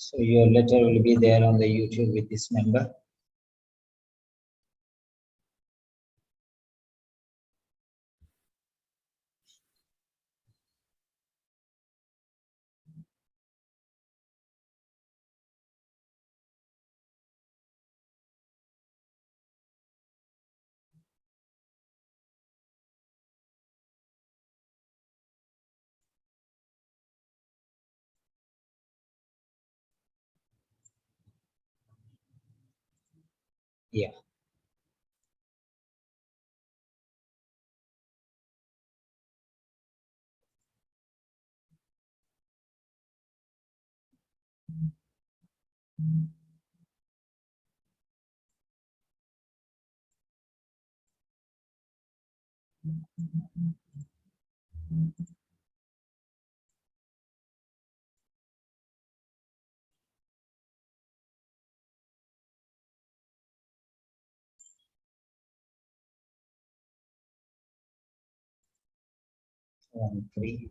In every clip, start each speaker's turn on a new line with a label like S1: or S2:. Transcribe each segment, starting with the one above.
S1: So your letter will be there on the YouTube with this number. Yeah. One, three,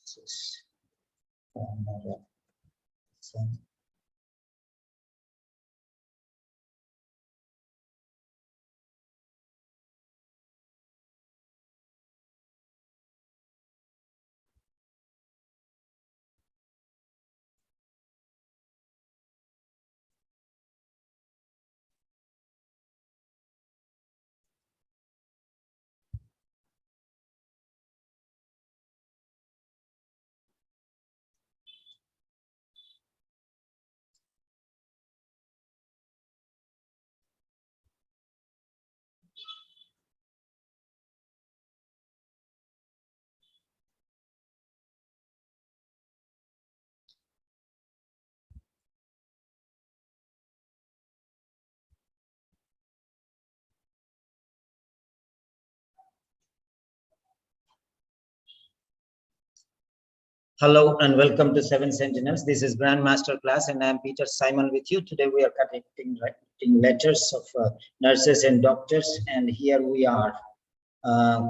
S1: six, Pamera, seven. Hello and welcome to Seven Sentinels. This is Grand Master Class and I am Peter Simon with you. Today we are correcting letters of nurses and doctors, and here we are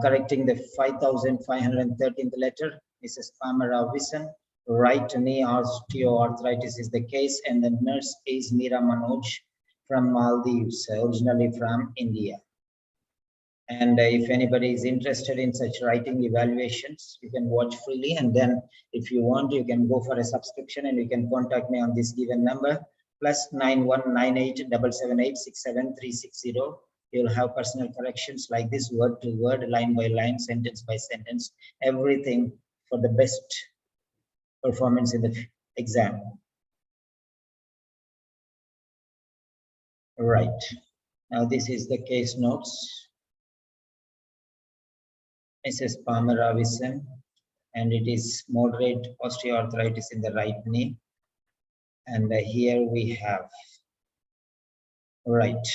S1: correcting the 5513th letter. This is Pamera Wison. Right knee osteoarthritis is the case, and the nurse is Meera Manoj from Maldives, originally from India. And if anybody is interested in such writing evaluations, you can watch freely. And then if you want, you can go for a subscription and you can contact me on this given number, +919877867360. You'll have personal corrections like this, word to word, line by line, sentence by sentence, everything for the best performance in the exam. Right. Now this is the case notes. Mrs. Pamera Wison, and it is moderate osteoarthritis in the right knee. And here we have, right.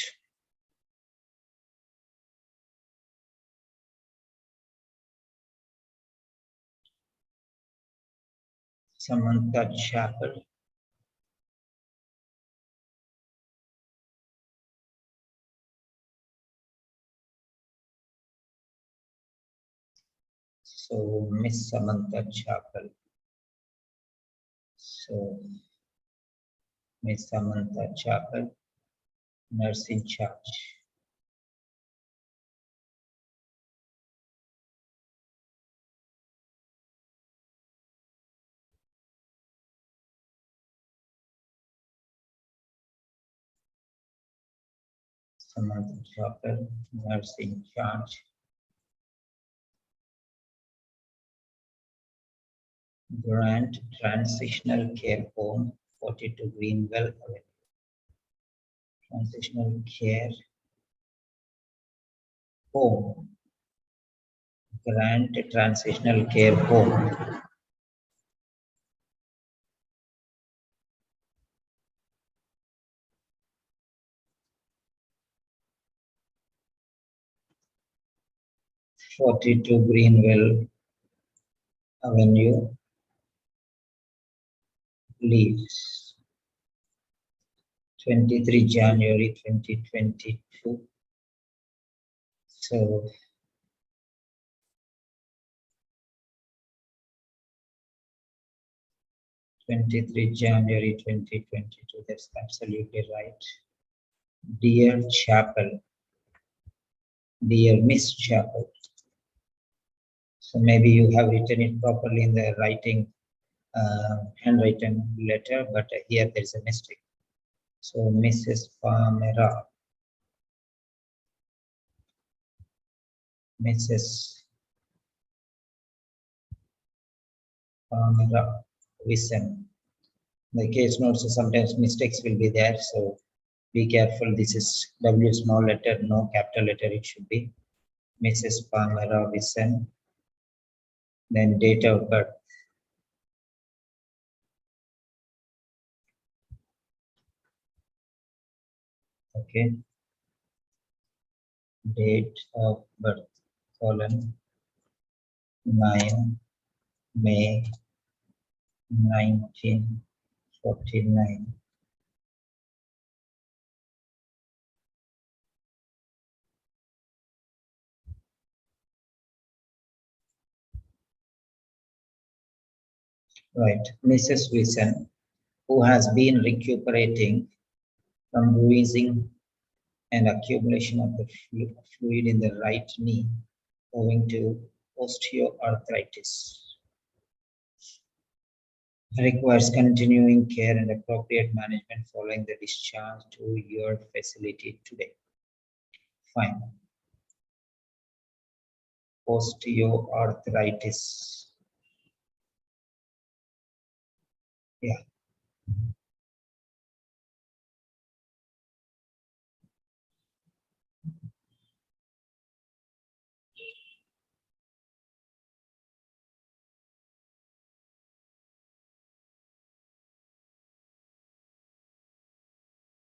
S1: Samantha Chapel. So Miss Samantha Chapel. So Miss Samantha Chapel, nurse in charge. Samantha Chapel, nurse in charge. Grant Transitional Care Home, 42 Greenwell Avenue. Transitional Care Home. Grant Transitional Care Home. (42 Greenwell Avenue, Leeds, 23 January 2022. So 23 January 2022. That's absolutely right. Dear Chapel, dear Miss Chapel. So maybe you have written it properly in the writing, handwritten letter, but here there is a mistake. So Mrs. Pamera, Mrs. Pamera Wison. The case notes, so sometimes mistakes will be there, so be careful. This is W small letter, no capital letter it should be. Mrs. Pamera Wison. Then date of birth. Okay. Date of birth, colon, 9 May 1949. Right, Mrs. Wison, who has been recuperating from bruising and accumulation of the fluid in the right knee owing to osteoarthritis, requires continuing care and appropriate management following the discharge to your facility today. Fine. Osteoarthritis. Yeah.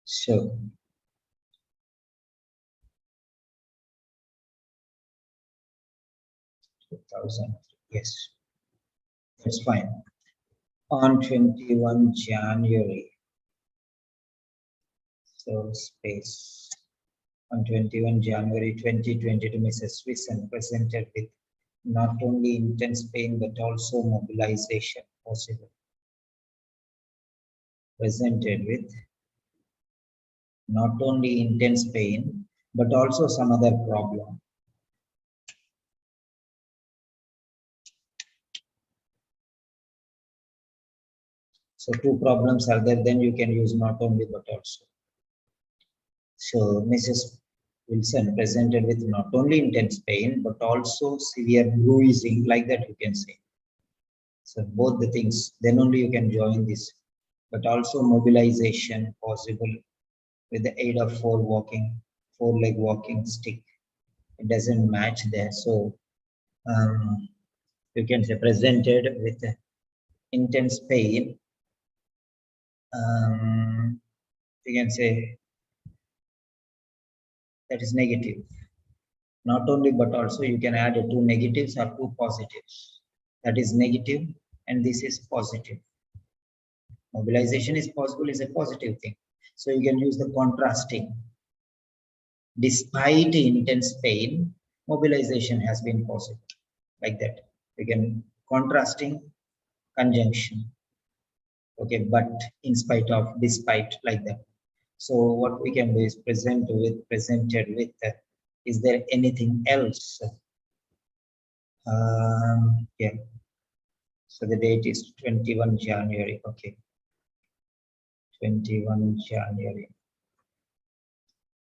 S1: So 2000, yes, that's fine. On 21 January, so space. On 21 January 2022, Mrs. Wison presented with not only intense pain but also mobilization possible. Presented with not only intense pain but also some other problem. So two problems are there, then you can use not only but also. So Mrs. Wilson presented with not only intense pain but also severe bruising, like that you can say. So both the things, then only you can join this, but also mobilization possible with the aid of four-leg walking stick. It doesn't match there. So you can say presented with intense pain. You can say that is negative. Not only but also you can add two negatives or two positives. That is negative and this is positive. Mobilization is possible is a positive thing. So you can use the contrasting. Despite intense pain, mobilization has been possible. Like that. You can contrasting conjunction. Okay, but in spite of, despite, like that. So what we can do is presented with. Is there anything else? Yeah. So the date is 21 January. Okay. 21 January.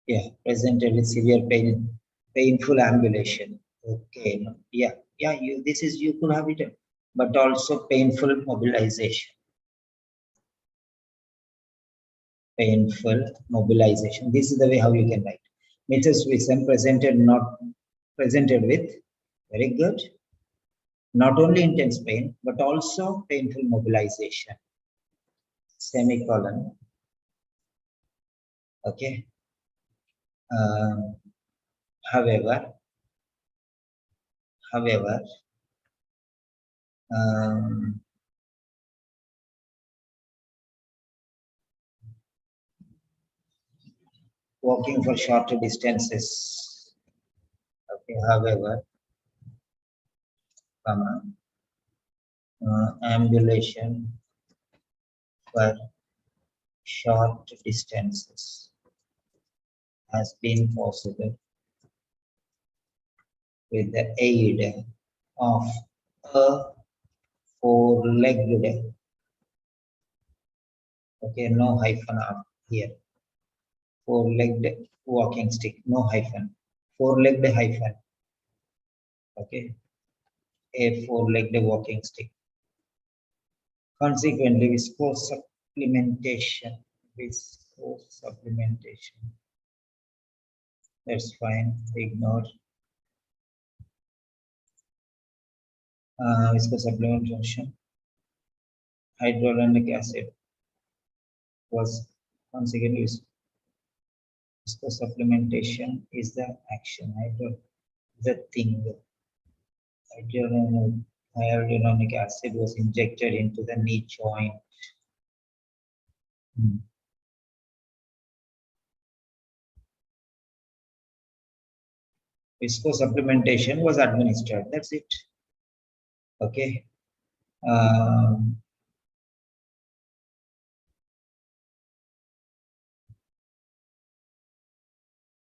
S1: Yeah, presented with severe pain, painful ambulation. Okay. Yeah. Yeah. You could have it, but also painful mobilization. Painful mobilization. This is the way how you can write. Mrs. Wison presented with, very good, not only intense pain but also painful mobilization. Semicolon. Okay. However, walking for shorter distances. Okay, however, ambulation for short distances has been possible with the aid of a four-legged, okay, no hyphen up here, four-legged walking stick, no hyphen, four-legged hyphen, okay, a four-legged walking stick. Consequently, viscose supplementation, that's fine, ignore. Viscose supplementation, hyaluronic acid was consequently viscose supplementation is the action, the thing. Hyaluronic acid was injected into the knee joint. Viscose supplementation was administered. That's it. Okay.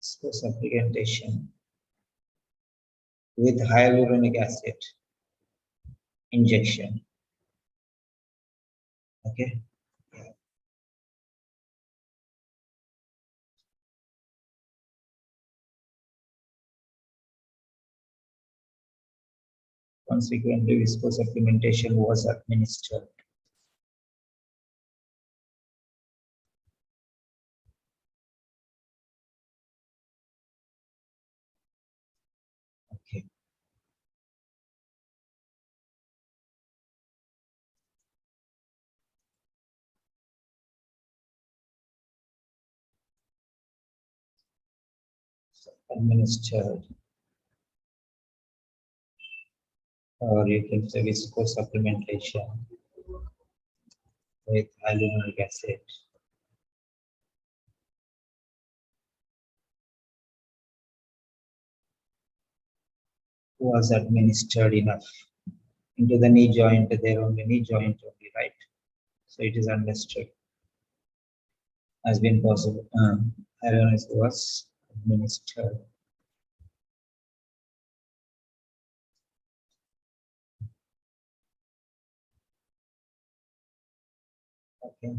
S1: Viscose supplementation with hyaluronic acid injection. Okay. Consequently, viscose supplementation was administered. Okay. So administered, or you can say viscose supplementation with hyaluronic acid. Was administered enough into the knee joint, their only knee joint only, right? So it is understood. Has been possible. Hyaluronic was administered. Okay.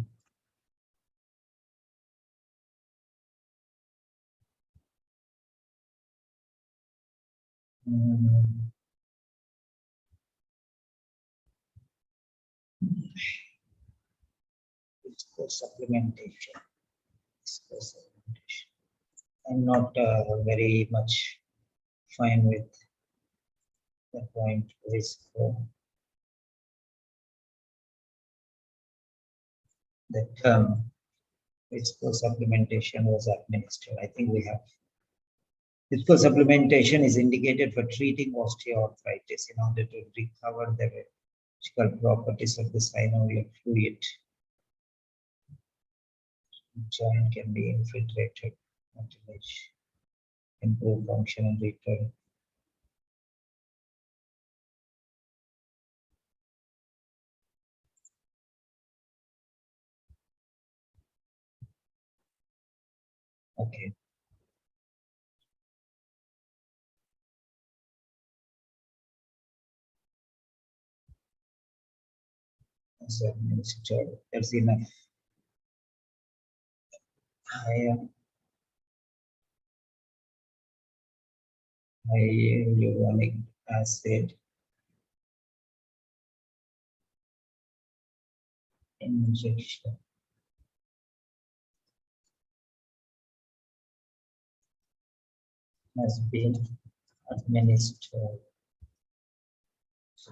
S1: It's called supplementation. It's called supplementation. I'm not very much fine with the point visco. The term visco supplementation was administered. I think we have. Visco supplementation is indicated for treating osteoarthritis in order to recover the physical properties of the synovial fluid. Joint can be infiltrated, cartilage, improve function and return. Okay. As administered, that's enough. Hyaluronic acid injection has been administered.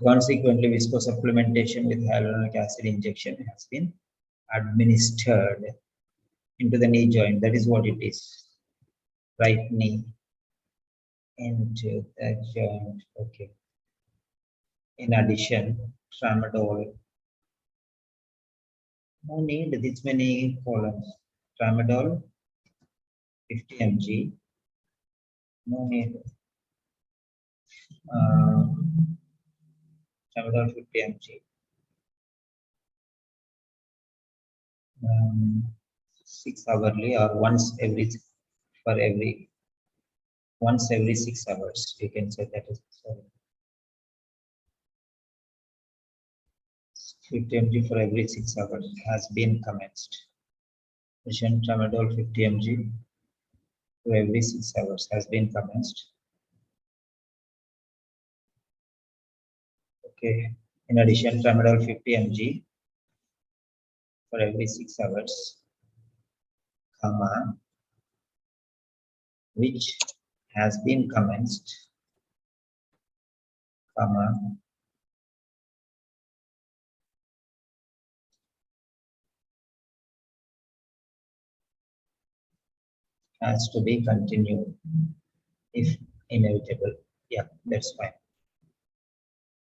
S1: Consequently, viscose supplementation with hyaluronic acid injection has been administered into the knee joint. That is what it is. Right knee into the joint. Okay. In addition, tramadol. No need this many columns. Tramadol 50 mg. No need. Tramadol 50 mg. um, 6 hourly or once every 6 hours. You can say that is sorry, 50 mg for every 6 hours has been commenced. Patient tramadol 50 mg for every 6 hours has been commenced. Okay. In addition, tramadol 50 mg for every 6 hours, comma, which has been commenced, comma, has to be continued if inevitable. Yeah, that's fine.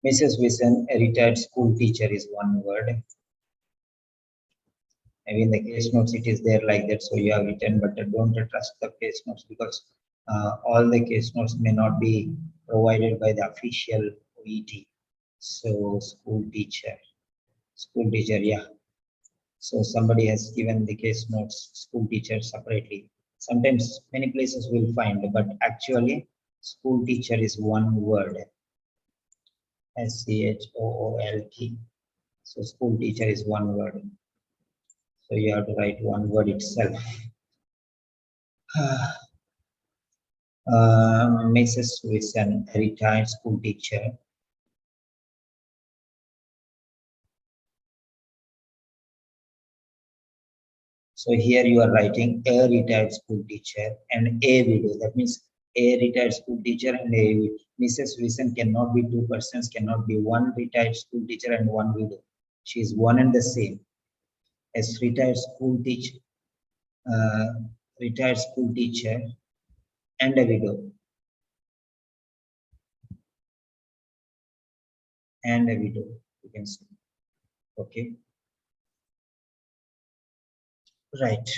S1: Mrs. Wison, a retired school teacher, is one word. Maybe in the case notes it is there like that, so you have written, but don't trust the case notes because all the case notes may not be provided by the official OET. So school teacher, yeah. So somebody has given the case notes, school teacher separately. Sometimes many places will find, but actually school teacher is one word, SCHOOLT. So school teacher is one word. So you have to write one word itself. Mrs. Wilson, a retired school teacher. So here you are writing a retired school teacher and a widow. That means a retired school teacher and a widow. Mrs. Wilson cannot be two persons, cannot be one retired school teacher and one widow. She is one and the same. As uh, retired school teacher and a widow. And a widow, you can say. Okay. Right.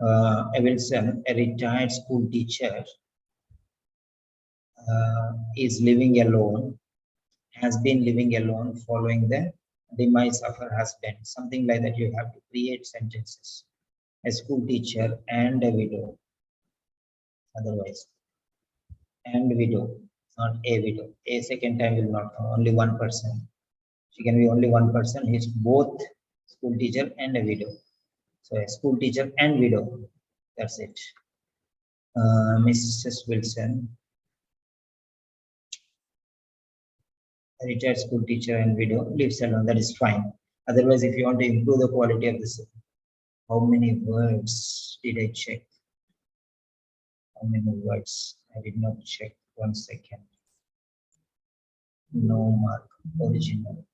S1: A Wilson, a retired school teacher, is living alone, has been living alone following the demise of her husband. Something like that. You have to create sentences. A school teacher and a widow. Otherwise, and widow, not a widow. A second time will not come. Only one person. She can be only one person. He's both school teacher and a widow. So a school teacher and widow. That's it. Mrs. Wilson, a retired school teacher and widow, lives alone. That is fine. Otherwise, if you want to improve the quality of this, how many words did I check? How many words? I did not check. 1 second. No mark. Original.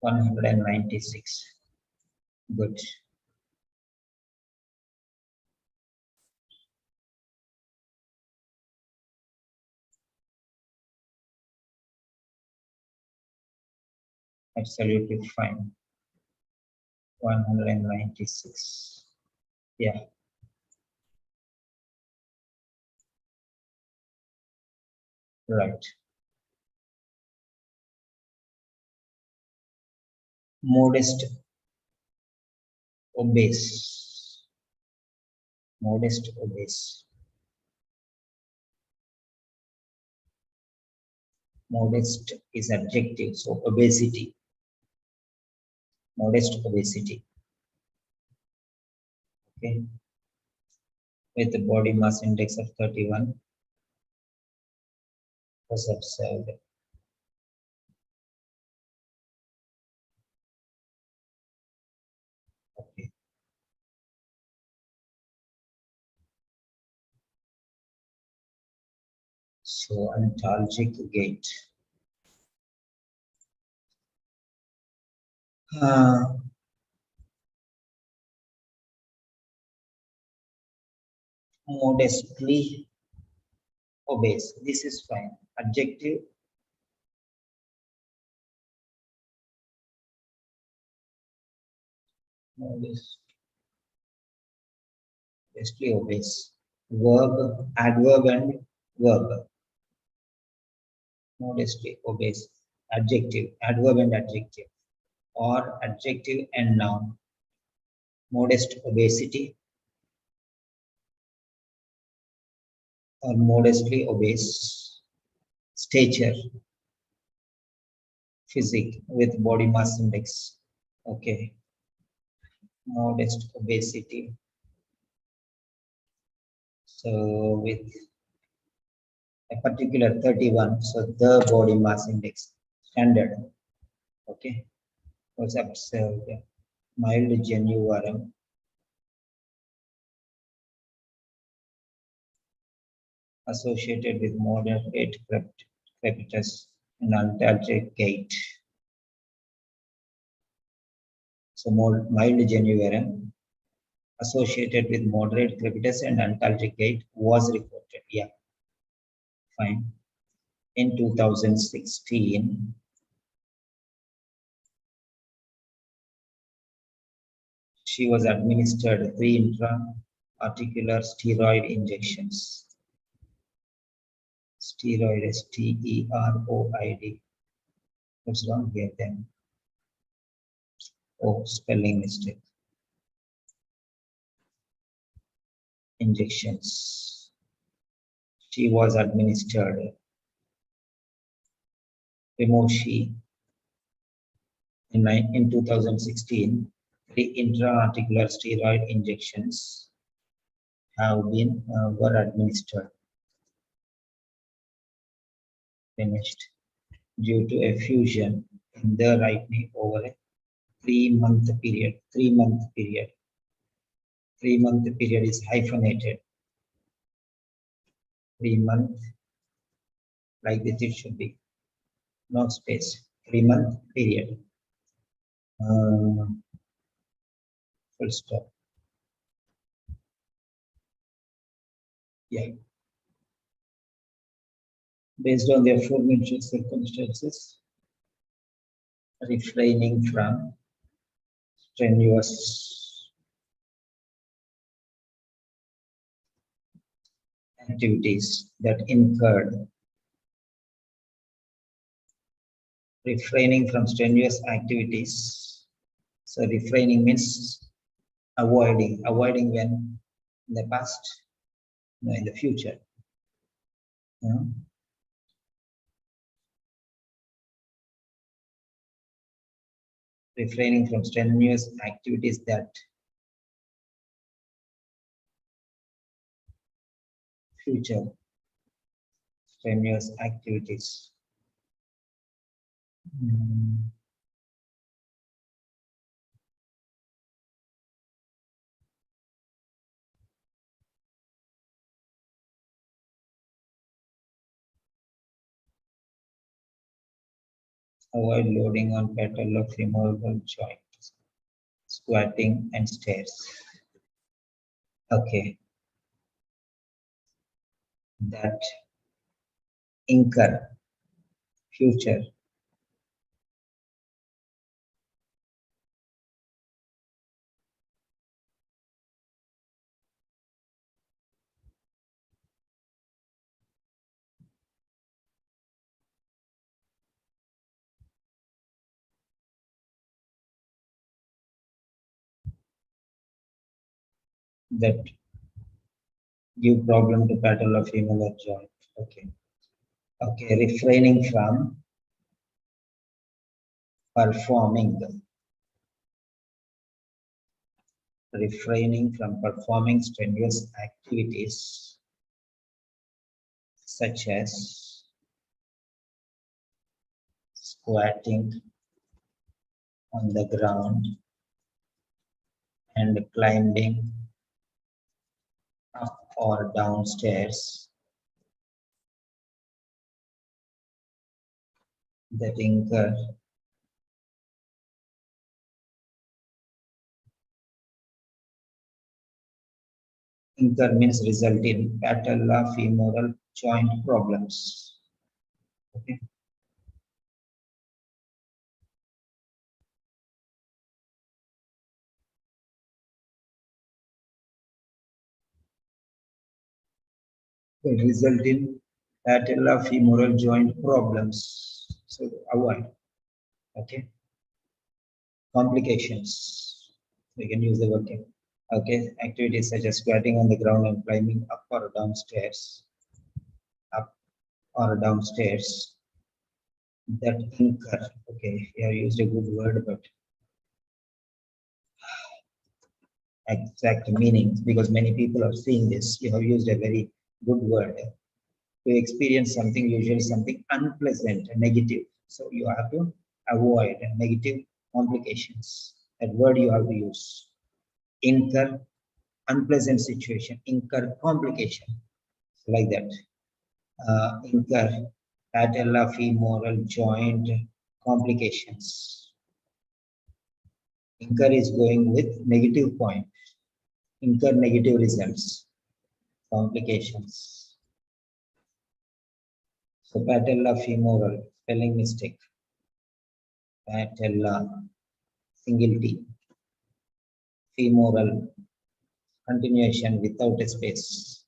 S1: $196. Good. Absolutely fine. 196. Yeah. Right. Modest, obese. Modest, obese. Modest is adjective, so obesity. Modest obesity. Okay. With a body mass index of 31 was observed. Okay. So antalgic gait. Uh, Modestly obese. This is fine. Adjective. Modest. Modestly obese. Verb, adverb and verb. Modestly obese. Adjective, adverb and adjective. Or adjective and noun. Modest obesity or modestly obese. Stature, physique with body mass index. Okay. Modest obesity. So with a particular 31, so the body mass index standard. Okay. Was observed. Mild genuine associated with moderate crepitus and antalgic gait. So mild genuine associated with moderate crepitus and antalgic gait was reported. Yeah, fine. In 2016, she was administered 3 intra-articular steroid injections. Steroid, S-T-E-R-O-I-D. What's wrong here then? Oh, spelling mistake. Injections. She was administered Rimoshi in 2016. The intra-articular steroid injections have been were administered. Finished due to a fusion in the right knee over a 3-month period. 3-month period. 3-month period is hyphenated. 3-month, like this it should be. No space. 3-month period. Full stop. Yeah. Based on the aforementioned circumstances, refraining from strenuous activities that incurred. Refraining from strenuous activities. So refraining means avoiding when in the past, no, in the future. Refraining from strenuous activities that future strenuous activities. Avoid loading on patellofemoral joints, squatting and stairs. Okay. That incur future that give problem to patellofemoral joint. Okay. Okay, refraining from performing strenuous activities such as squatting on the ground and climbing up or down stairs that incur means result in patellofemoral joint problems. Okay. that result in patellofemoral joint problems. So avoid. Okay. Complications. We can use the word. Okay. Activities such as squatting on the ground and climbing up or downstairs. Up or downstairs. That incur. Okay. Here used a good word, but exact meaning, because many people are seeing this. You have used a very good word. To experience something, usually something unpleasant, negative. So you have to avoid negative complications. That word you have to use. Incur unpleasant situation, incur complication, like that. Incur patellofemoral joint complications. Incur is going with negative point. Incur negative results, complications. So patellofemoral, spelling mistake. Patella, single T. Femoral, continuation without a space.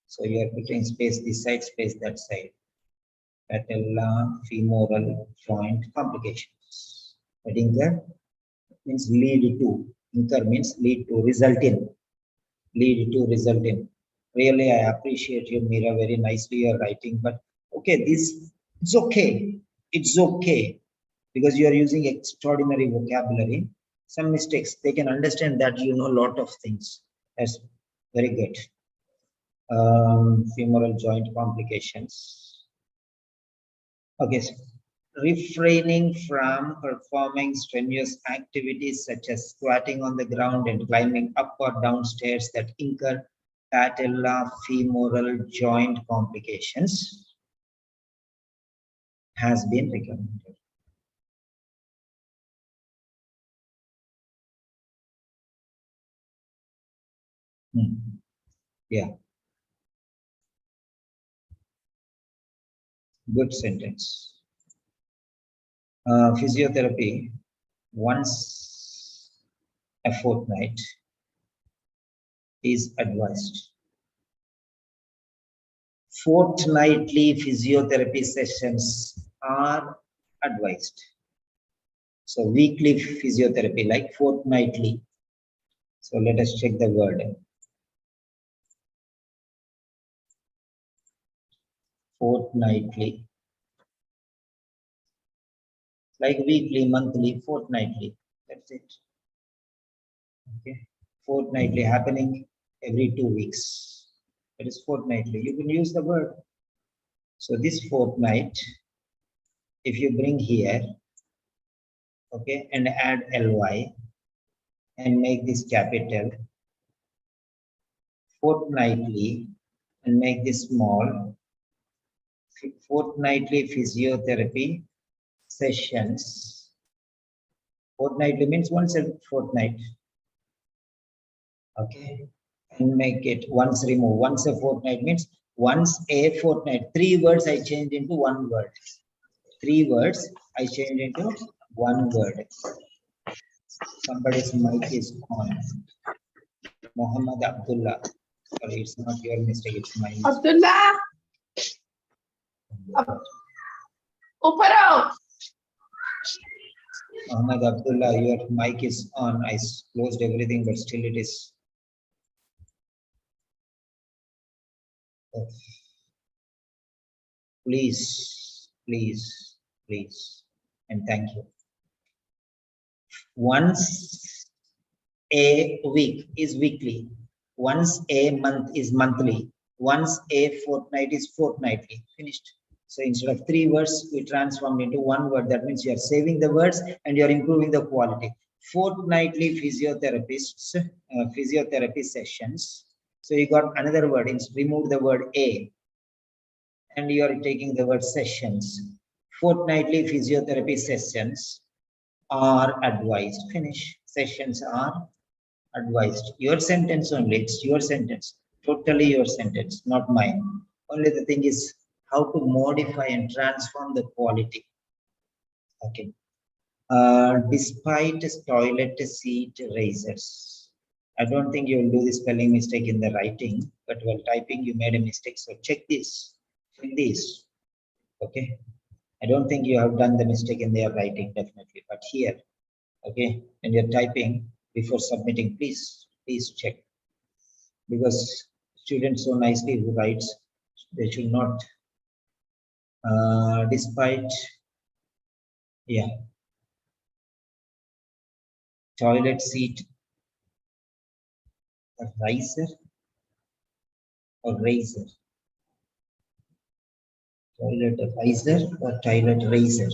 S1: So you are putting space this side, space that side. Patellofemoral joint complications. But incur means lead to. Incur means lead to, result in. Lead to, result in. Really, I appreciate you, Meera. Very nicely you're writing. But okay, this it's okay. It's okay because you are using extraordinary vocabulary. Some mistakes, they can understand that you know a lot of things. That's very good. Femoral joint complications. Okay, so refraining from performing strenuous activities such as squatting on the ground and climbing up or down stairs that incur patellofemoral joint complications has been recommended. Yeah, good sentence. Physiotherapy once a fortnight is advised. Fortnightly physiotherapy sessions are advised. So weekly physiotherapy, like fortnightly. So let us check the word. Fortnightly. Like weekly, monthly, fortnightly. That's it. Okay. Fortnightly, happening every 2 weeks. That is fortnightly. You can use the word. So this fortnight, if you bring here, okay, and add ly and make this capital, fortnightly, and make this small, fortnightly physiotherapy sessions. Fortnightly means once a fortnight. Okay, and make it once remove. Once a fortnight means once a fortnight. 3 words I change into 1 word. 3 words I change into 1 word. Somebody's mic is on. Muhammad Abdullah. Sorry, it's not your mistake, it's my mistake.
S2: Abdullah! Uparo!
S1: Muhammad Abdullah, your mic is on. I closed everything, but still it is. Please, please, please, and thank you. Once a week is weekly. Once a month is monthly. Once a fortnight is fortnightly. Finished. So instead of 3 words, we transformed into 1 word. That means you are saving the words and you are improving the quality. Fortnightly physiotherapy sessions. So you got another word. Remove the word a, and you are taking the word sessions. Fortnightly physiotherapy sessions are advised. Finish. Sessions are advised. Your sentence only. It's your sentence. Totally your sentence, not mine. Only the thing is how to modify and transform the quality. Okay. Despite toilet seat raisers. I don't think you will do the spelling mistake in the writing. but while typing you made a mistake. So check this. Check this. Okay. I don't think you have done the mistake in their writing, definitely, but here, okay, when you're typing before submitting, please check, because students so nicely who writes, they should not, despite, yeah, toilet seat riser or razor, toilet riser or toilet razor,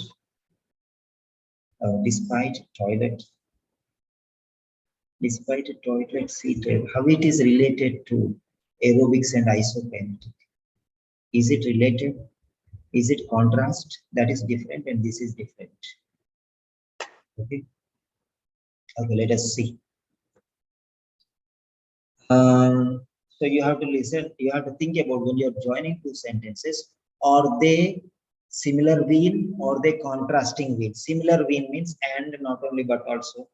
S1: despite a toilet seat, how it is related to aerobics and isokinetic. Is it related? Is it contrast? That is different, and this is different. Okay. Okay, let us see. So you have to listen, you have to think about when you're joining two sentences, are they similar vein or they contrasting vein? Similar vein means and, not only but also,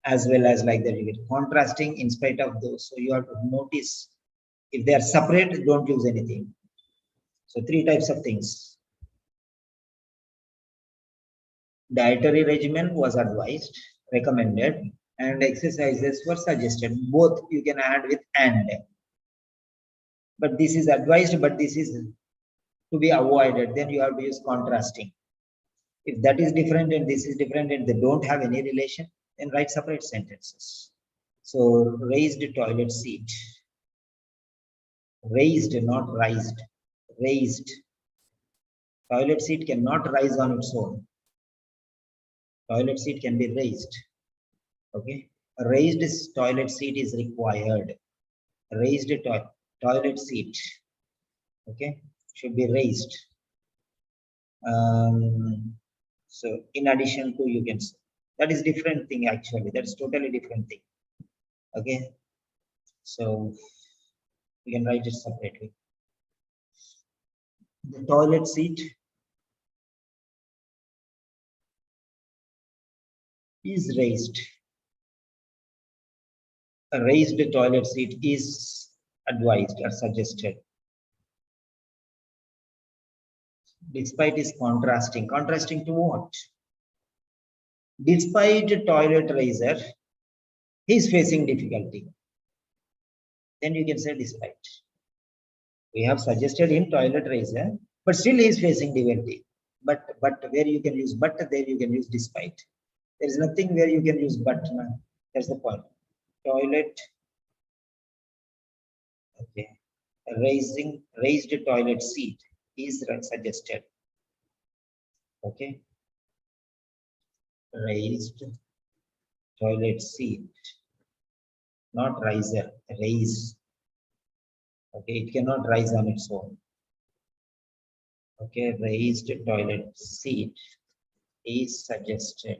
S1: as well as, like that you get contrasting in spite of those. So you have to notice if they are separate, don't use anything. So three types of things. Dietary regimen was advised, recommended, and exercises were suggested. Both you can add with and. But this is advised, but this is to be avoided. Then you have to use contrasting. If that is different and this is different and they don't have any relation, then write separate sentences. So raised toilet seat. Raised, not raised. Raised. Toilet seat cannot rise on its own. Toilet seat can be raised. Okay. A raised toilet seat is required. Raised toilet seat. Okay. Should be raised. So in addition to, you can say that is different thing actually. That's totally different thing. Okay. So you can write it separately. The toilet seat is raised. A raised toilet seat is advised or suggested. Despite is contrasting. Contrasting to what? Despite toilet raiser, he is facing difficulty. Then you can say despite. We have suggested him toilet raiser, but still he is facing difficulty. But where you can use but, there you can use despite. There is nothing where you can use but. That's the point. Toilet. Okay. Raised toilet seat is suggested. Okay. Raised toilet seat, not riser. Raise. Okay, it cannot rise on its own. Okay, raised toilet seat is suggested.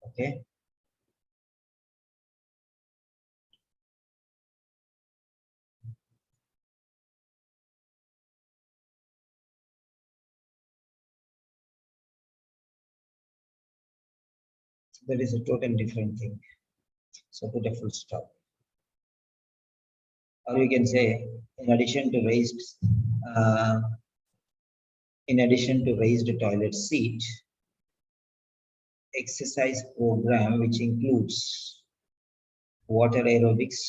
S1: Okay. That is a totally different thing. So put a full stop. Or you can say, in addition to raised toilet seat, exercise program which includes water aerobics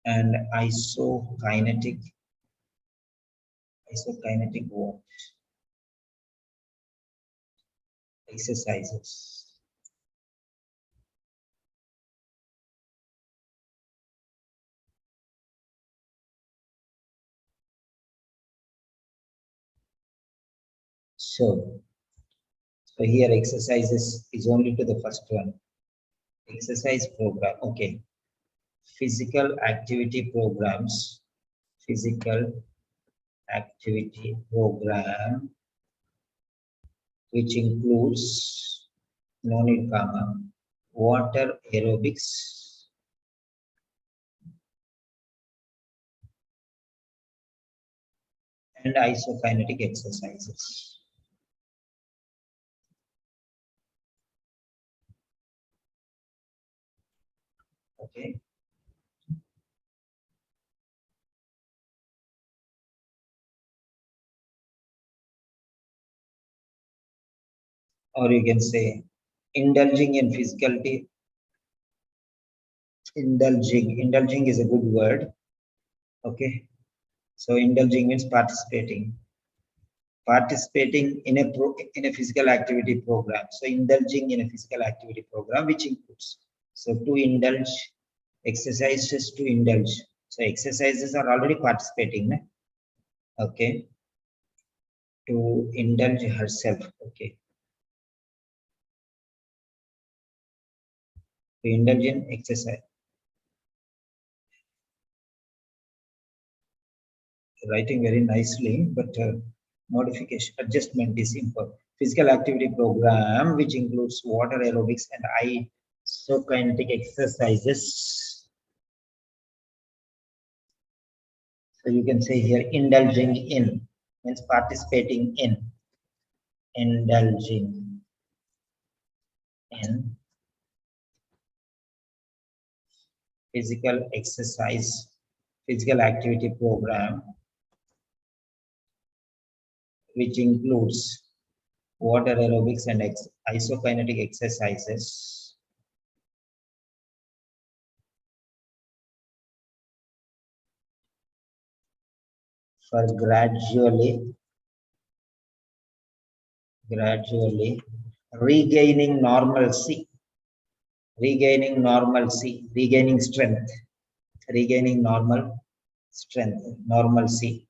S1: and isokinetic what? Exercises. So here exercises is only to the first one. Exercise program. Okay. Physical activity programs. Physical activity program which includes, no need comma, water aerobics and isokinetic exercises. Okay. Or you can say indulging in physicality. Indulging is a good word. Okay. So indulging means participating in a physical activity program. So indulging in a physical activity program, which includes, so to indulge, exercises to indulge. So exercises are already participating. Ne? Okay. To indulge herself. Okay. To indulge in exercise. Writing very nicely, but modification adjustment is important. Physical activity program, which includes water aerobics and isokinetic exercises. So you can say here indulging in means participating in. Indulging in physical activity program, which includes water aerobics and isokinetic exercises. For gradually regaining normalcy, regaining strength, normalcy,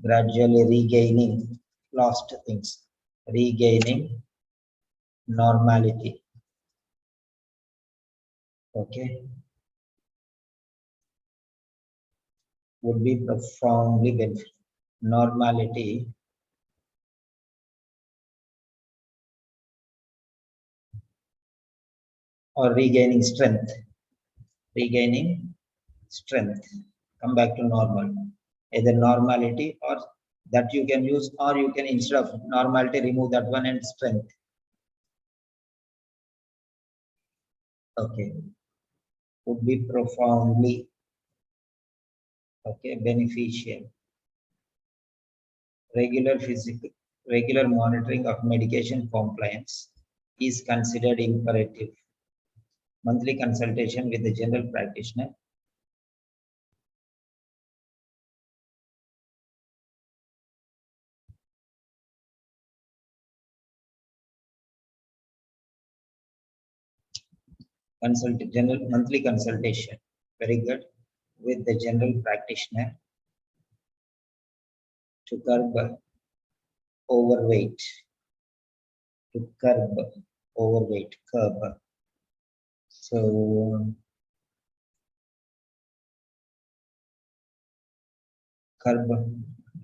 S1: gradually regaining lost things, regaining normality. Okay, would be profoundly beneficial. Normality or regaining strength, come back to normal, either normality or that you can use, or you can, instead of normality, remove that one and strength. Okay, would be profoundly, okay, beneficial. Regular monitoring of medication compliance is considered imperative. Monthly consultation with the general practitioner. Monthly consultation, very good, with the general practitioner to curb overweight, So curb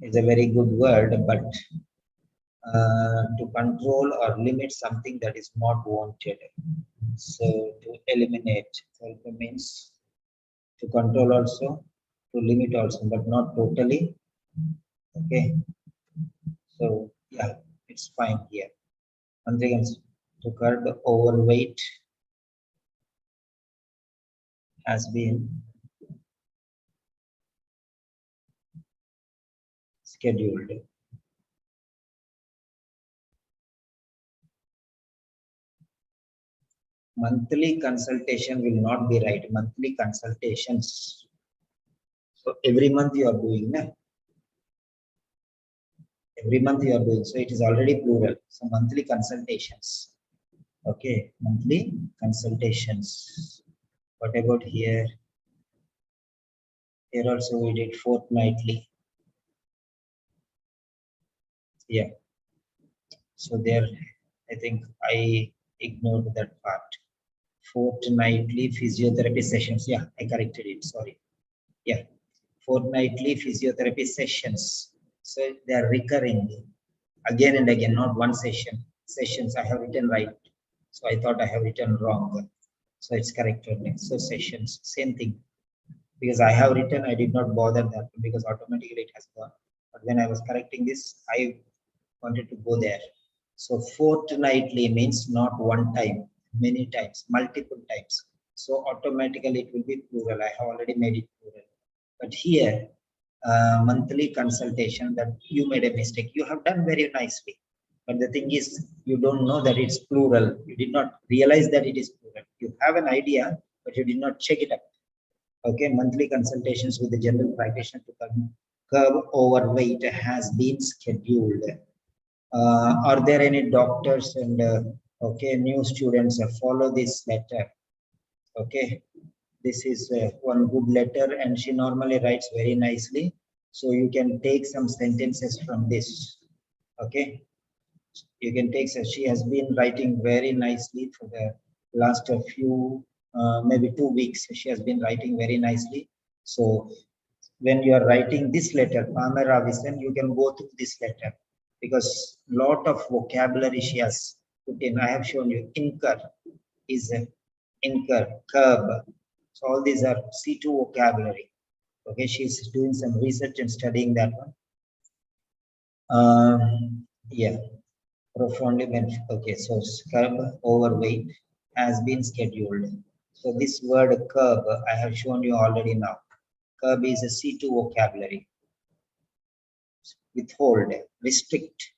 S1: is a very good word, but to control or limit something that is not wanted. So to eliminate, curb means to control also, to limit also, but not totally. Okay. So yeah, it's fine here. Once again, to curb overweight has been scheduled. Monthly consultation will not be right. Monthly consultations. So every month you are doing, na? Every month you are doing. So it is already plural. So monthly consultations. Okay, monthly consultations. What about here? Here also we did fortnightly. Yeah. So there, I think I ignored that part. Fortnightly physiotherapy sessions. Yeah, I corrected it. Sorry. Yeah. Fortnightly physiotherapy sessions. So they are recurring again and again, not one session. Sessions I have written right. So I thought I have written wrong. So it's corrected. So sessions, same thing. Because I have written, I did not bother that because automatically it has gone. But when I was correcting this, I wanted to go there. So fortnightly means not one time, many times, multiple times. So automatically it will be plural. I have already made it plural. But here, monthly consultation, that you made a mistake. You have done very nicely. But the thing is, you don't know that it's plural. You did not realize that it is plural. You have an idea, but you did not check it up. Okay, monthly consultations with the general practitioner to curb overweight has been scheduled. Are there any doctors and okay, new students follow this letter? Okay, this is one good letter, and she normally writes very nicely. So you can take some sentences from this. Okay, you can take. She has been writing very nicely for the last few, maybe 2 weeks. She has been writing very nicely. So when you are writing this letter, Pamera, Wison, you can go through this letter because lot of vocabulary she has put in. I have shown you. Incur is incur, curb. So all these are C2 vocabulary. Okay, she's doing some research and studying that one. Yeah, profoundly meant. Okay, so curb overweight has been scheduled. So this word curb I have shown you already now. Curb is a C2 vocabulary. Withhold, restrict,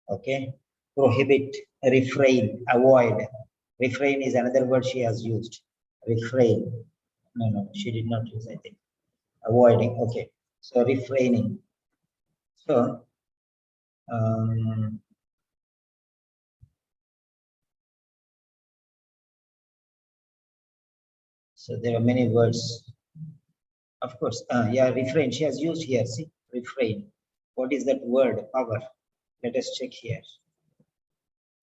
S1: okay, prohibit, refrain, avoid. Refrain is another word she has used. Refrain. No, she did not use, I think. Avoiding, okay. So refraining. So, so there are many words. Of course, yeah, refrain. She has used here. See, refrain. What is that word? Power. Let us check here.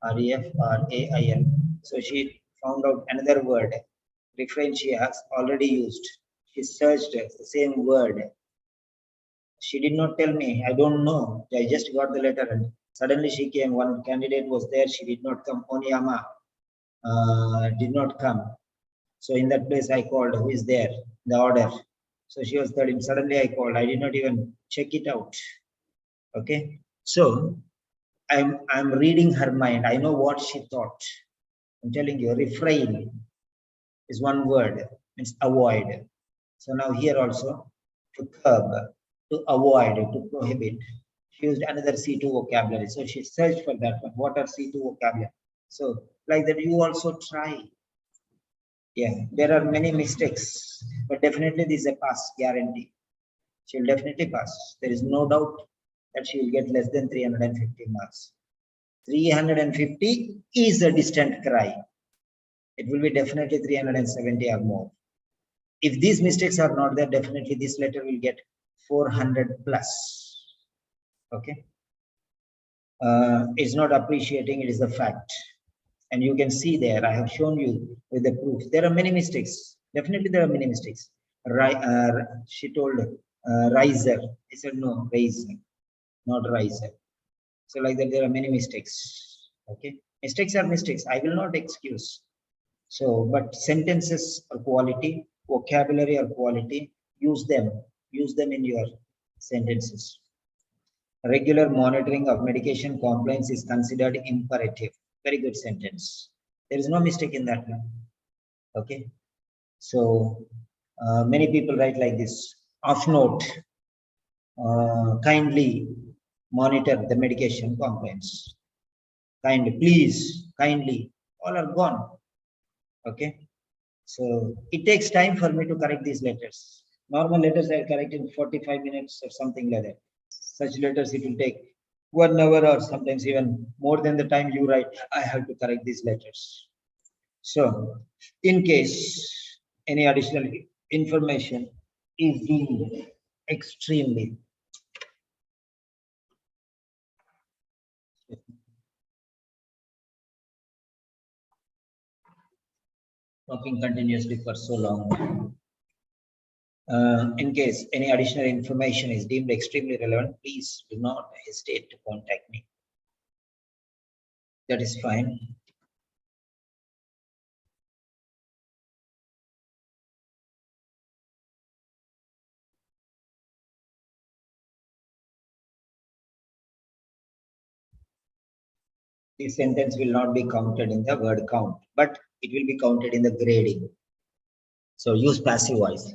S1: REFRAIN. So she found out another word. Refrain she has already used. She searched the same word. She did not tell me. I don't know. I just got the letter and suddenly she came. One candidate was there. She did not come. Oniyama did not come. So in that place I called. Who is there? The order. So she was telling. Suddenly I called. I did not even check it out. Okay. So I'm reading her mind. I know what she thought. I'm telling you, refrain is one word, means avoid. So now here also, to curb, to avoid, to prohibit. She used another C2 vocabulary. So she searched for that one. What are C2 vocabulary? So like that, you also try. Yeah, there are many mistakes, but definitely this is a pass guarantee. She will definitely pass. There is no doubt that she will get less than 350 marks. 350 is a distant cry. It will be definitely 370 or more. If these mistakes are not there, definitely this letter will get 400 plus. Okay. It's not appreciating, it is a fact. And you can see there, I have shown you with the proof. There are many mistakes. Definitely there are many mistakes. She told riser. I said no, raiser, not riser. So like that, there are many mistakes. Okay. Mistakes are mistakes. I will not excuse. So, but sentences are quality, vocabulary are quality, use them in your sentences. Regular monitoring of medication compliance is considered imperative. Very good sentence. There is no mistake in that one. Okay. So, many people write like this. Off note, kindly monitor the medication compliance. Kindly, please, kindly, all are gone. Okay. So it takes time for me to correct these letters. Normal letters I correct in 45 minutes or something like that. Such letters it will take 1 hour or sometimes even more than the time you write. I have to correct these letters. So in case any additional information is deemed extremely talking continuously for so long. In case any additional information is deemed extremely relevant, please do not hesitate to contact me. That is fine. This sentence will not be counted in the word count, but it will be counted in the grading. So use passive voice.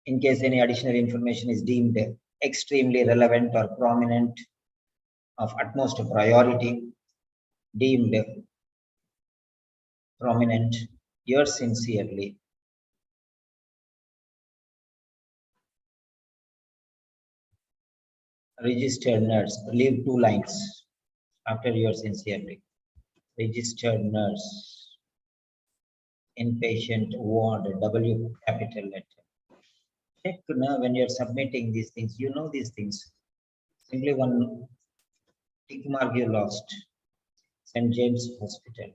S1: In case any additional information is deemed extremely relevant or prominent, of utmost priority, deemed prominent, yours sincerely. Registered nurse. Leave 2 lines after yours sincerely. Registered nurse. Inpatient ward. W capital letter. Check now when you're submitting these things. You know these things. Simply one tick mark you lost. St. James Hospital.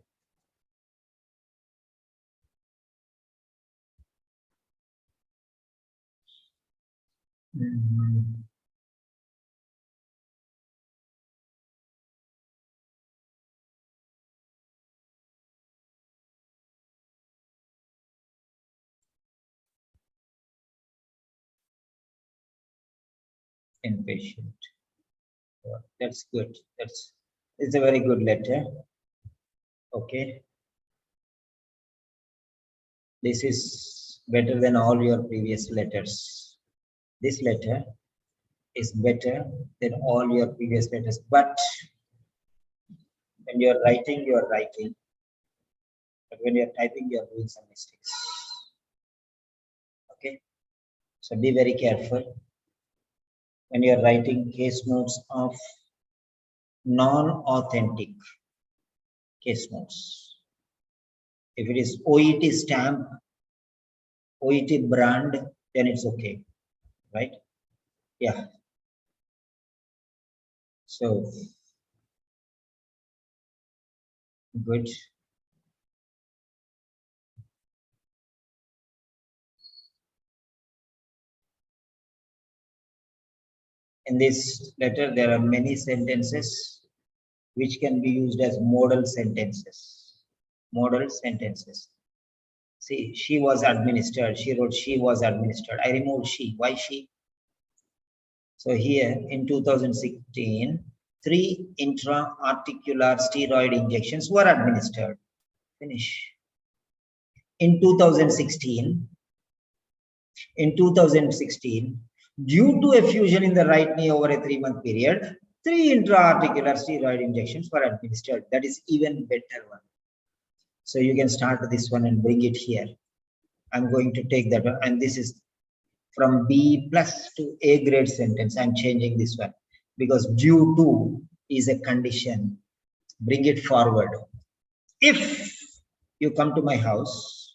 S1: Inpatient. That's good. It's a very good letter. Okay. This is better than all your previous letters. This letter is better than all your previous letters. But when you're writing, you're writing. But when you're typing, you're doing some mistakes. Okay. So be very careful when you're writing case notes of non-authentic case notes. If it is OET stamp, OET brand, then it's okay, right? Yeah. So good. In this letter, there are many sentences which can be used as modal sentences. Modal sentences. See, she was administered. She wrote, she was administered. I removed she. Why she? So here in 2016, 3 intra-articular steroid injections were administered. Finish. In 2016, due to effusion in the right knee over a 3-month period, 3 intra-articular steroid injections were administered. That is even better one. So you can start this one and bring it here. I'm going to take that one, and this is from B plus to A grade sentence. I'm changing this one because due to is a condition. Bring it forward. If you come to my house,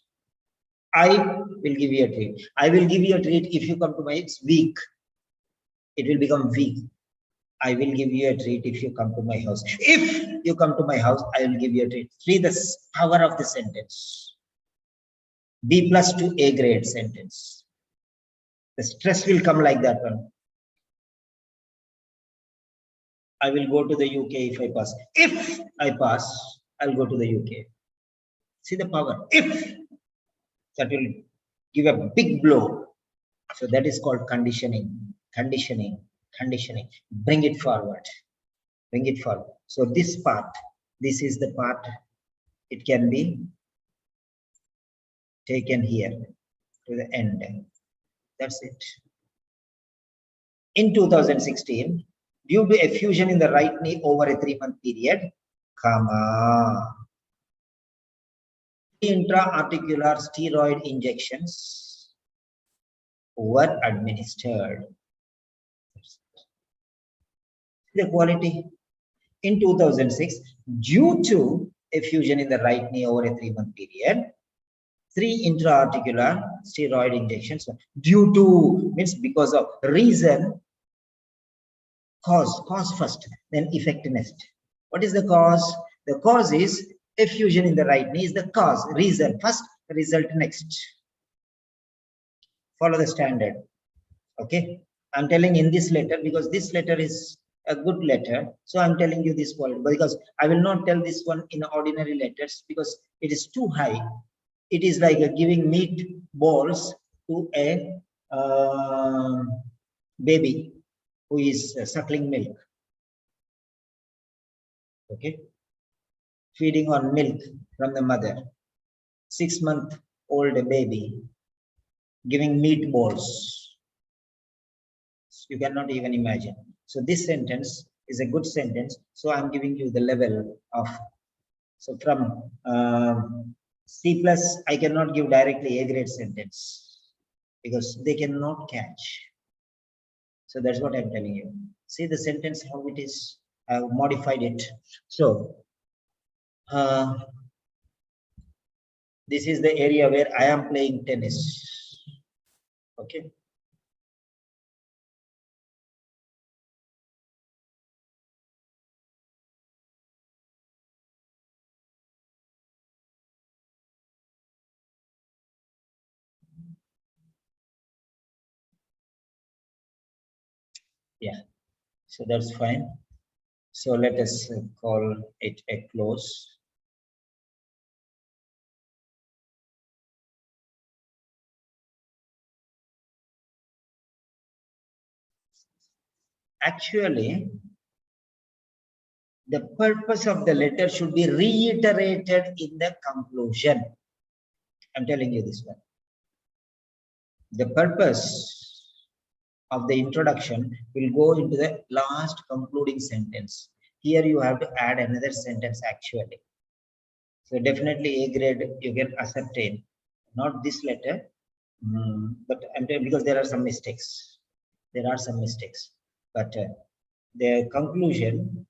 S1: I will give you a treat. I will give you a treat if you come to my, it's weak. It will become weak. I will give you a treat if you come to my house. If you come to my house, I will give you a treat. See the power of the sentence. B plus to A grade sentence. The stress will come like that one. I will go to the UK if I pass. If I pass, I'll go to the UK. See the power. If that will give a big blow. So that is called conditioning. Conditioning. Bring it forward. Bring it forward. So this part, this is the part, it can be taken here to the end. That's it. In 2016, due to effusion in the right knee over a 3-month period, intra-articular steroid injections were administered. The quality. In 2006, due to effusion in the right knee over a 3-month period, 3 intra-articular steroid injections. Due to means because of reason, cause first, then effect next. What is the cause? The cause is effusion in the right knee is the cause. Reason first, result next. Follow the standard. Okay. I'm telling in this letter because this letter is a good letter. So I'm telling you this quality because I will not tell this one in ordinary letters because it is too high. It is like giving meat balls to a baby who is suckling milk. Okay. Feeding on milk from the mother. 6-month-old baby giving meatballs. You cannot even imagine. So this sentence is a good sentence. So I'm giving you the level of, so from C plus, I cannot give directly A grade sentence because they cannot catch. So that's what I'm telling you. See the sentence, how it is. I've modified it. So this is the area where I am playing tennis. Okay. Yeah. So that's fine. So let us call it a close. Actually, the purpose of the letter should be reiterated in the conclusion. I'm telling you this one. The purpose of the introduction will go into the last concluding sentence. Here you have to add another sentence actually. So definitely A grade you can ascertain. Not this letter, but because there are some mistakes. There are some mistakes. But the conclusion,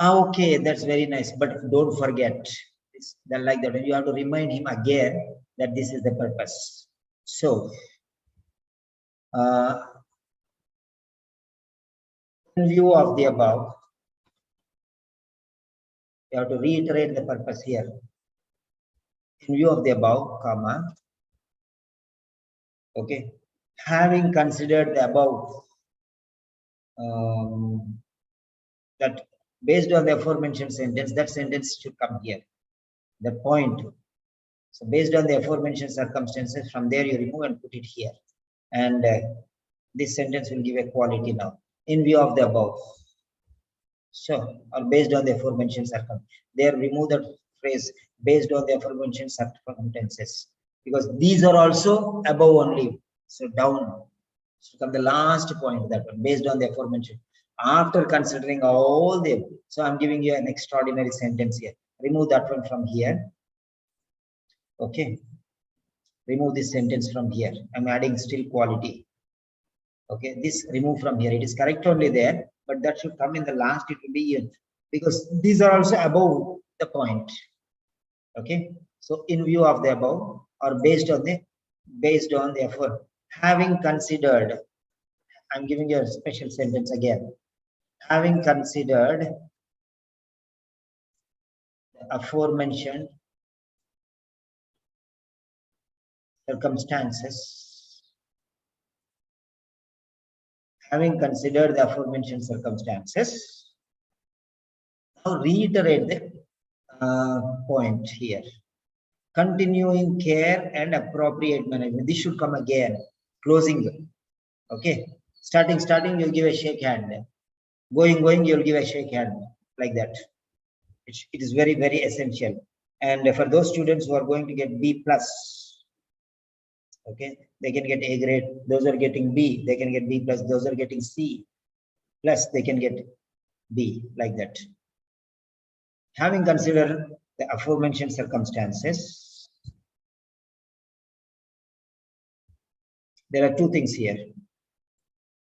S1: okay, that's very nice. But don't forget, it's like that. You have to remind him again that this is the purpose. So, in view of the above, you have to reiterate the purpose here. In view of the above, comma, okay, having considered the above, that based on the aforementioned sentence, that sentence should come here. The point. So based on the aforementioned circumstances, from there you remove and put it here. And this sentence will give a quality now. In view of the above. So, or based on the aforementioned circumstances. There remove the phrase based on the aforementioned circumstances. Because these are also above only. So down. So come the last point, that one, based on the aforementioned. After considering all the, so I'm giving you an extraordinary sentence here. Remove that one from here. Okay. Remove this sentence from here. I'm adding still quality. Okay. This remove from here. It is correct only there, but that should come in the last. It will be in, because these are also above the point. Okay. So in view of the above, or based on the effort, having considered, I'm giving you a special sentence again. Having considered the aforementioned circumstances, having considered the aforementioned circumstances, now reiterate the point here. Continuing care and appropriate management. This should come again. Closing. Okay. Starting, you'll give a shake hand. Going, you'll give a shake hand. Like that. It is very, very essential. And for those students who are going to get B plus, okay, they can get A grade. Those are getting B, they can get B plus. Those are getting C plus, they can get B, like that. Having considered the aforementioned circumstances, there are two things here.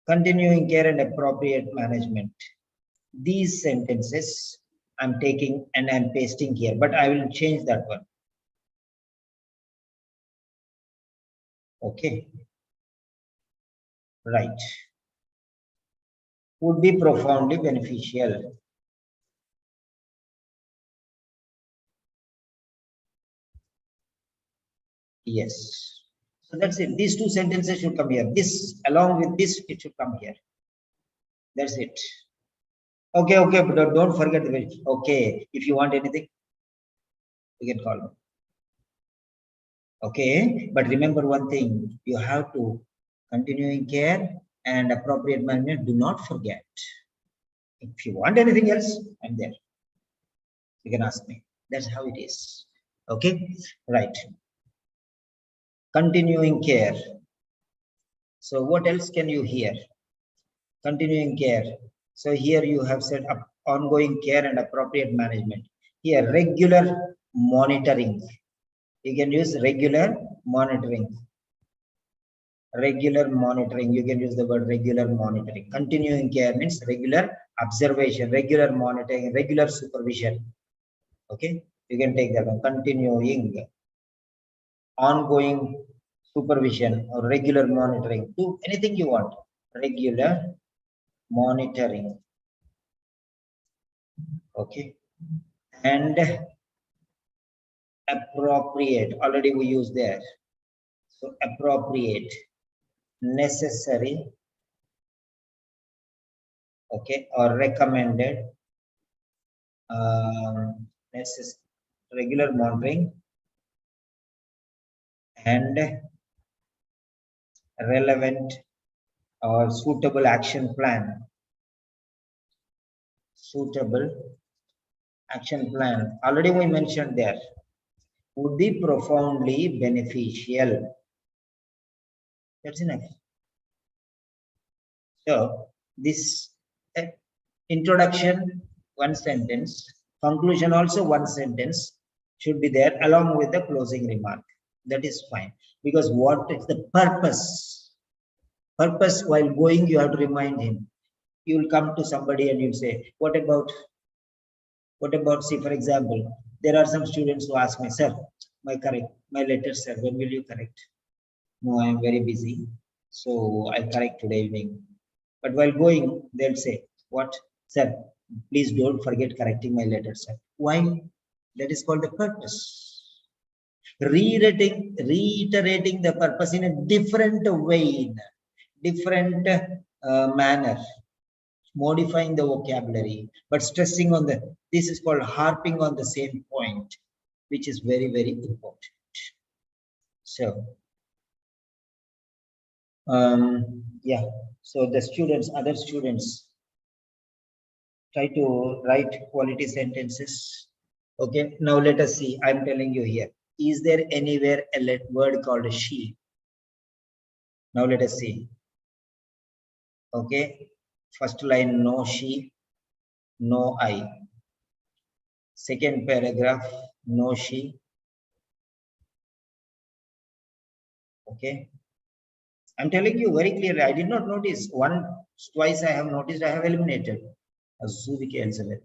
S1: Continuing care and appropriate management. These sentences I'm taking and I'm pasting here, but I will change that one. Okay. Right. Would be profoundly beneficial. Yes. So that's it. These two sentences should come here. This, along with this, it should come here. That's it. Okay, but don't forget the wait. Okay, if you want anything, you can call me. Okay, but remember one thing, you have to continuing care and appropriate management. Do not forget. If you want anything else, I'm there. You can ask me. That's how it is. Okay, right. continuing care. So what else can you hear? Continuing care. So here you have said ongoing care and appropriate management. Here, regular monitoring. You can use regular monitoring. Regular monitoring. You can use the word regular monitoring. Continuing care means regular observation, regular monitoring, regular supervision. Okay, you can take that one. Continuing, ongoing supervision or regular monitoring. Do anything you want. Regular monitoring. Okay, and appropriate. Already we use there. So appropriate, necessary, okay, or recommended. Regular monitoring and relevant or suitable action plan. Suitable action plan. Already we mentioned there. Would be profoundly beneficial. That's enough. So this introduction, one sentence, conclusion also one sentence should be there along with the closing remark. That is fine, because what is the purpose? Purpose, while going, you have to remind him. You will come to somebody and you'll say, what about, see, for example, there are some students who ask me, sir, my letter, sir, when will you correct? No, I am very busy, so I'll correct today evening. But while going, they'll say, what, sir, please don't forget correcting my letter, sir. Why? That is called the purpose. Reiterating the purpose in a different way, different manner, modifying the vocabulary, but stressing on this is called harping on the same point, which is very, very important. So, yeah, so the students, other students, try to write quality sentences. Okay, now let us see. I'm telling you here. Is there anywhere a word called she? Now let us see. Okay, first line, no she, no I. Second paragraph, no she. Okay, I'm telling you very clearly. I did not notice. Twice I have noticed. I have eliminated.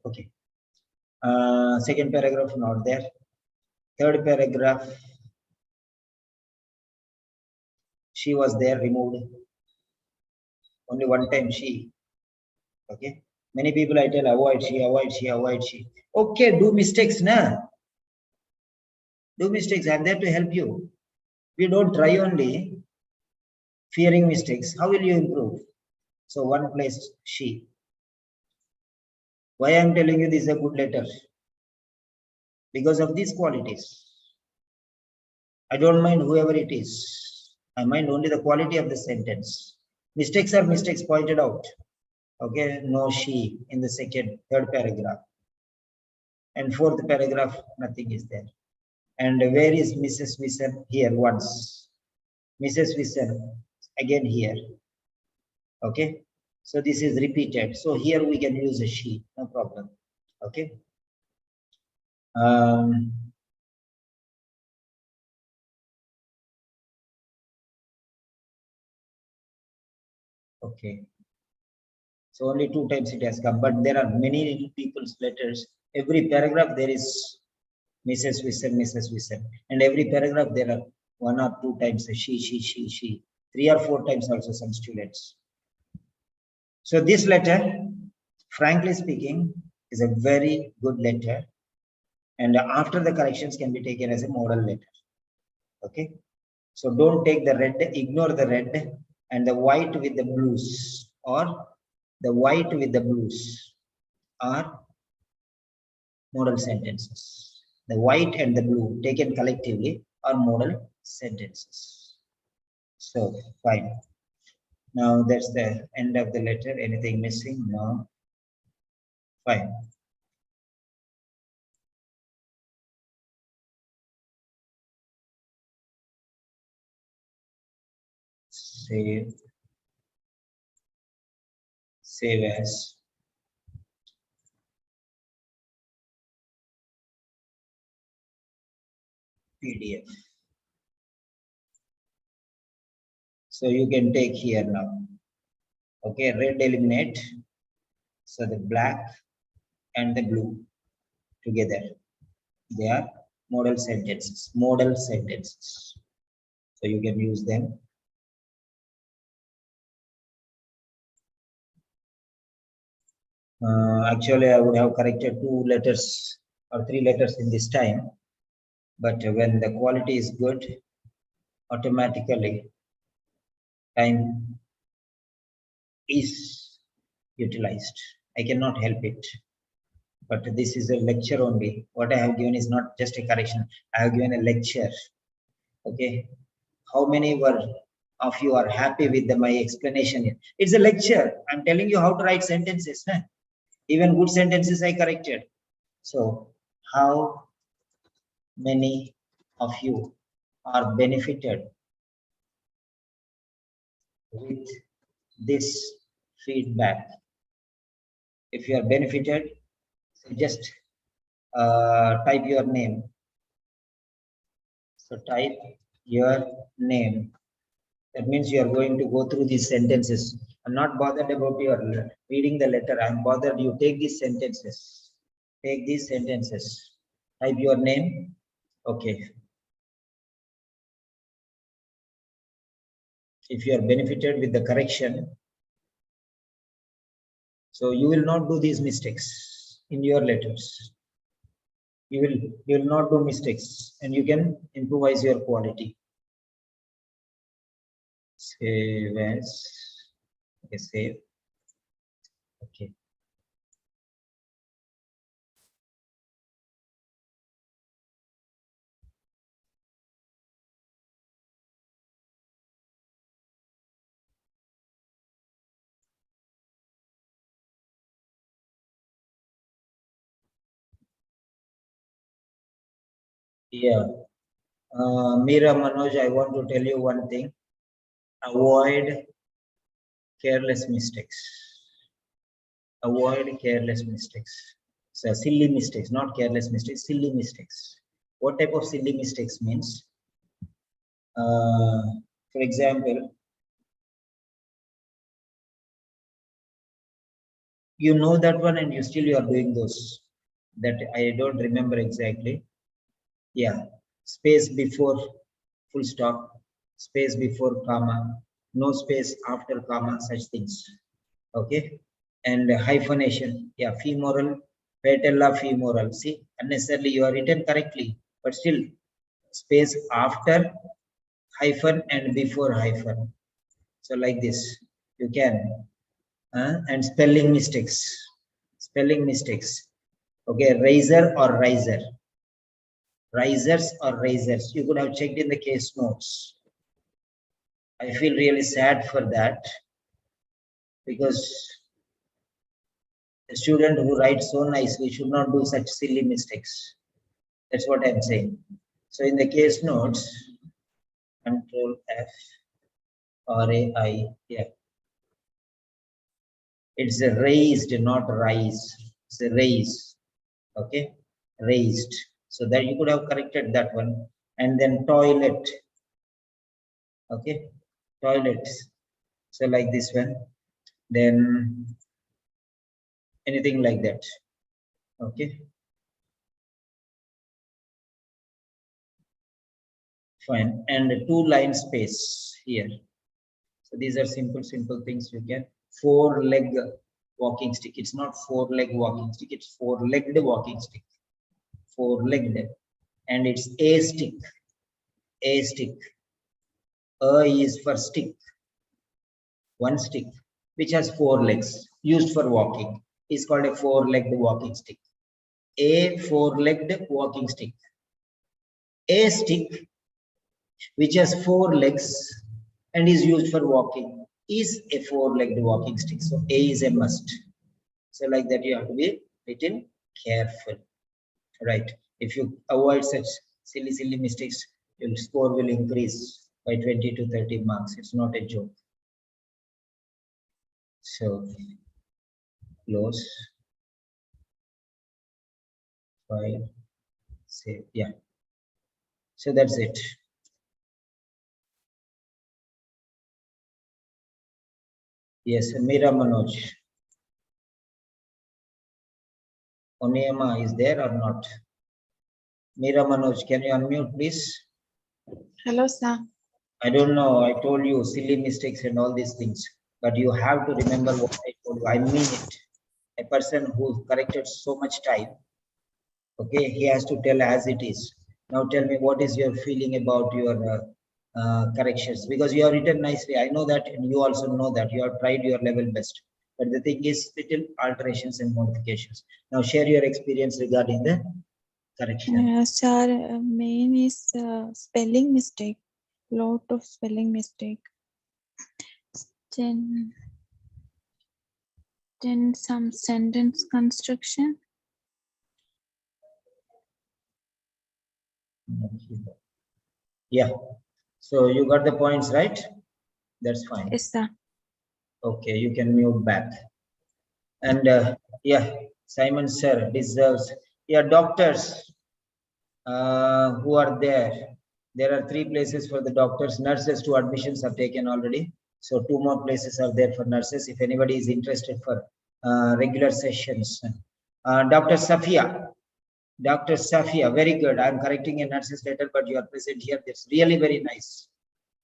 S1: Okay. Second paragraph not there. Third paragraph, she was there, removed. Only one time she. Okay. Many people I tell avoid she, avoid she, avoid she. Okay, do mistakes, na? Do mistakes. I'm there to help you. If you don't try only, fearing mistakes, how will you improve? So one place she. Why I'm telling you this is a good letter? Because of these qualities. I don't mind whoever it is. I mind only the quality of the sentence. Mistakes are mistakes pointed out. Okay, no she in the third paragraph. And fourth paragraph, nothing is there. And where is Mrs. Wison? Here once. Mrs. Wison, again here. Okay, so this is repeated. So here we can use a she, no problem. Okay. Okay. So only 2 times it has come, but there are many people's letters. Every paragraph there is Mrs. Wison, and every paragraph there are 1 or 2 times a she, 3 or 4 times also some students. So this letter, frankly speaking, is a very good letter, and after the corrections can be taken as a model letter. Okay, so don't take the red, ignore the red and the white with the blues, or the white with the blues are model sentences. The white and the blue taken collectively are model sentences. So fine. Now that's the end of the letter. Anything missing? No. Fine. save as, PDF. So you can take here now. Okay, red eliminate. So the black and the blue together, they are model sentences. Model sentences. So you can use them. Actually, I would have corrected 2 letters or 3 letters in this time, but when the quality is good, automatically time is utilized. I cannot help it, but this is a lecture only. What I have given is not just a correction. I have given a lecture. Okay, how many of you are happy with my explanation? It's a lecture. I'm telling you how to write sentences. Huh? Even good sentences I corrected. So how many of you are benefited with this feedback? If you are benefited, just type your name. So type your name. That means you are going to go through these sentences. I'm not bothered about your reading the letter. I'm bothered you take these sentences. Take these sentences. Type your name. Okay. If you are benefited with the correction, so you will not do these mistakes in your letters. You will not do mistakes, and you can improvise your quality. Save as. Okay, save. Okay. Yeah. Meera, Manoj, I want to tell you one thing. Avoid careless mistakes. Avoid careless mistakes. So silly mistakes, not careless mistakes, silly mistakes. What type of silly mistakes means? For example, you know that one and you are doing those. That I don't remember exactly. Yeah, space before full stop, space before comma, no space after comma, such things. Okay, and hyphenation. Yeah, femoral, patella femoral. See, unnecessarily you are written correctly, but still space after hyphen and before hyphen. So like this, you can. And spelling mistakes. Spelling mistakes. Okay, razor or riser. Risers or razors. You could have checked in the case notes. I feel really sad for that because a student who writes so nicely should not do such silly mistakes. That's what I'm saying. So in the case notes, Control F, RAI, yeah. It's a raised, not rise. It's a raise. Okay, raised. So that you could have corrected that one. And then toilet. Okay, toilets. So like this one. Then anything like that. Okay, fine. And 2-line space here. So these are simple things you can. 4-leg walking stick. It's not 4-leg walking stick. It's 4-legged walking stick. 4-legged, and it's a stick. A stick. A is for stick. One stick which has 4 legs used for walking is called a 4-legged walking stick. A 4-legged walking stick. A stick which has 4 legs and is used for walking is a 4-legged walking stick. So A is a must. So like that you have to be little careful, right? If you avoid such silly mistakes, your score will increase by 20 to 30 marks. It's not a joke. So close, file, save. Yeah. So that's it. Yes, Meera Manoj. Oniyama is there or not? Meera Manoj, can you unmute, please?
S2: Hello, sir.
S1: I don't know. I told you silly mistakes and all these things, but you have to remember what I told you. I mean it. A person who corrected so much time, okay, he has to tell as it is. Now tell me, what is your feeling about your corrections? Because you have written nicely. I know that, and you also know that you have tried your level best. But the thing is, little alterations and modifications. Now share your experience regarding the correction.
S2: Sir, main is spelling mistake. Lot of spelling mistake. Then some sentence construction.
S1: Yeah. So you got the points, right? That's fine.
S2: Yes, sir.
S1: Okay, you can mute back. And yeah, Simon sir deserves. Yeah, doctors who are there. There are 3 places for the doctors. Nurses, 2 admissions are taken already. So 2 more places are there for nurses. If anybody is interested for regular sessions. Dr. Safia. Dr. Safia, very good. I'm correcting a nurse's letter, but you are present here. That's really very nice.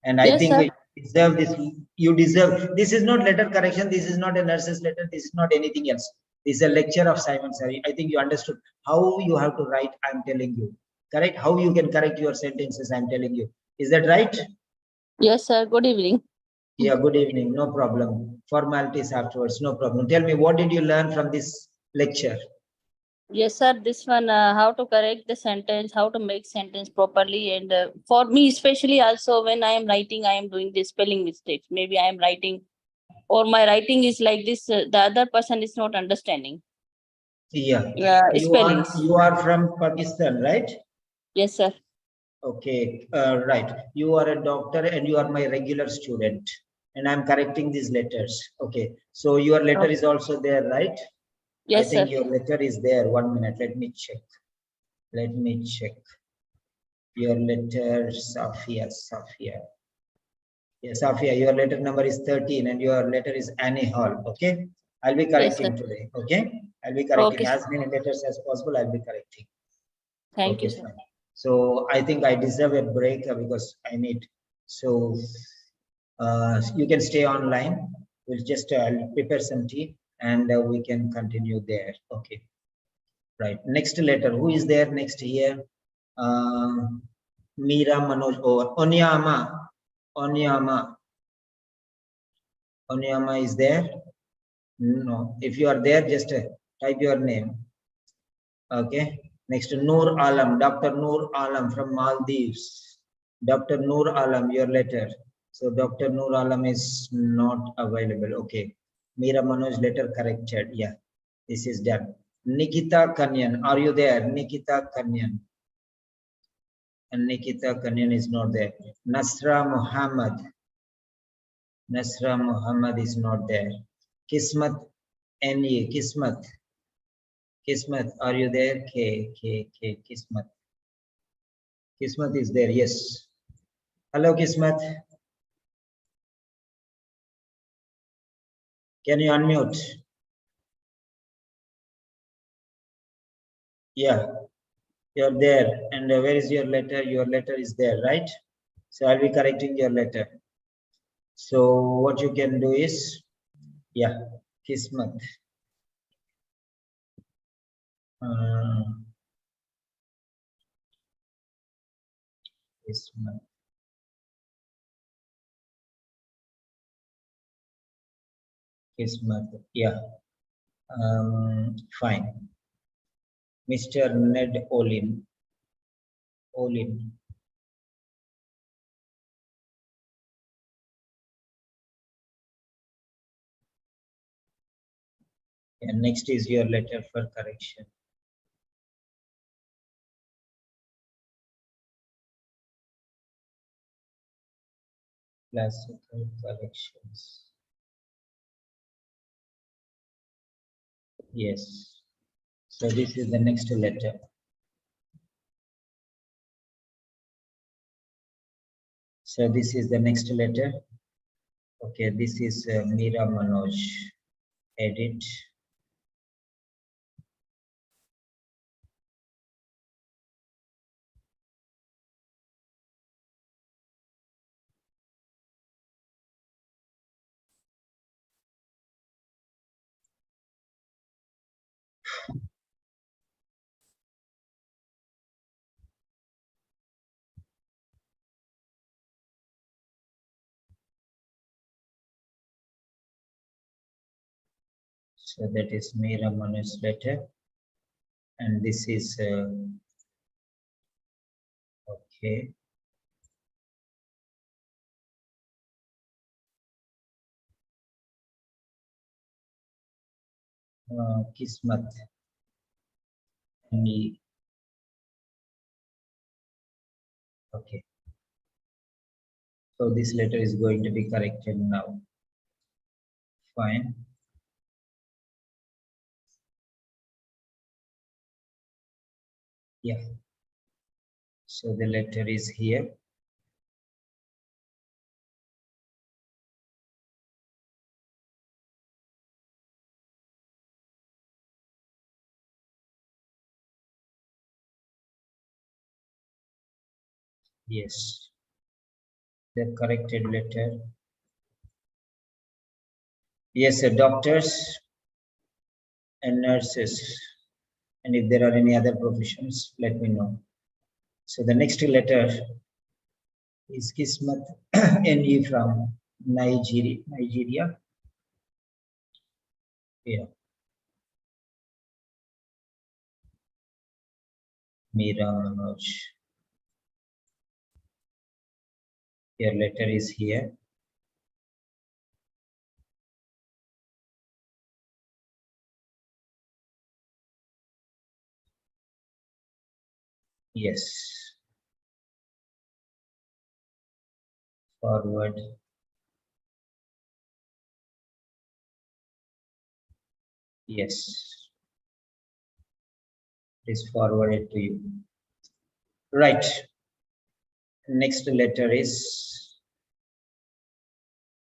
S1: And I
S3: Yes,
S1: think
S3: sir.
S1: you deserve this. You deserve. This is not letter correction. This is not a nurse's letter. This is not anything else. This is a lecture of Simon sir. I think you understood how you have to write. I'm telling you. Correct? How you can correct your sentences. I'm telling you. Is that right?
S3: Yes, sir. Good evening.
S1: Yeah, good evening. No problem. Formalities afterwards. No problem. Tell me, what did you learn from this lecture?
S3: Yes, sir. This one, how to correct the sentence, how to make sentence properly. And for me, especially also when I am writing, I am doing the spelling mistakes. Maybe I am writing or my writing is like this. The other person is not understanding.
S1: Yeah.
S3: Spellings.
S1: You are from Pakistan, right?
S3: Yes, sir.
S1: Okay, right. You are a doctor and you are my regular student, and I'm correcting these letters. Okay, so your letter
S3: Okay.
S1: is also there, right? I
S3: Yes, sir.
S1: think your letter is there. 1 minute. Let me check. Let me check. Your letter, Safia, Safia. Yes, Safia, your letter number is 13 and your letter is Annie Hall. Okay, I'll be
S3: Yes,
S1: correcting
S3: sir.
S1: today. Okay, I'll be correcting
S3: Okay, sir.
S1: as many letters as possible. I'll be correcting.
S3: Thank you,
S1: Okay,
S3: sir.
S1: fine. So I think I deserve a break because I need. So you can stay online. We'll just prepare some tea and we can continue there. Okay, right. Next letter. Who is there next here? Meera, Manoj, or Onyama. Onyama. Onyama is there? No. If you are there, just type your name. Okay. Next, Noor Alam, Dr. Noor Alam from Maldives. Dr. Noor Alam, your letter. So Dr. Noor Alam is not available. Okay. Meera Manoj letter corrected. Yeah, this is done. Nikita Kanyan, are you there? Nikita Kanyan. And Nikita Kanyan is not there. Nasra Muhammad. Nasra Muhammad is not there. Kismat N.E. Kismat. Kismat, are you there? Kismat. Kismat is there, yes. Hello, Kismat. Can you unmute? Yeah, you're there. And where is your letter? Your letter is there, right? So I'll be correcting your letter. So what you can do is, yeah, Kismat. Kismat. Kismat, yeah. Fine. Mr. Ned Olin. Olin. And next is your letter for correction. Classical corrections. Yes. So this is the next letter. So this is the next letter. Okay, this is Meera Manoj. Edit. So that is Meera Manoj letter. And this is okay. Kismat. Okay. So this letter is going to be corrected now. Fine. Yeah. So the letter is here. Yes. The corrected letter. Yes, doctors and nurses. And if there are any other professions, let me know. So the next letter is Kismat NE from Nigeria. Yeah. Meera Manoj. Your letter is here. Yes. Forward. Yes. It is forwarded to you. Right. Next letter is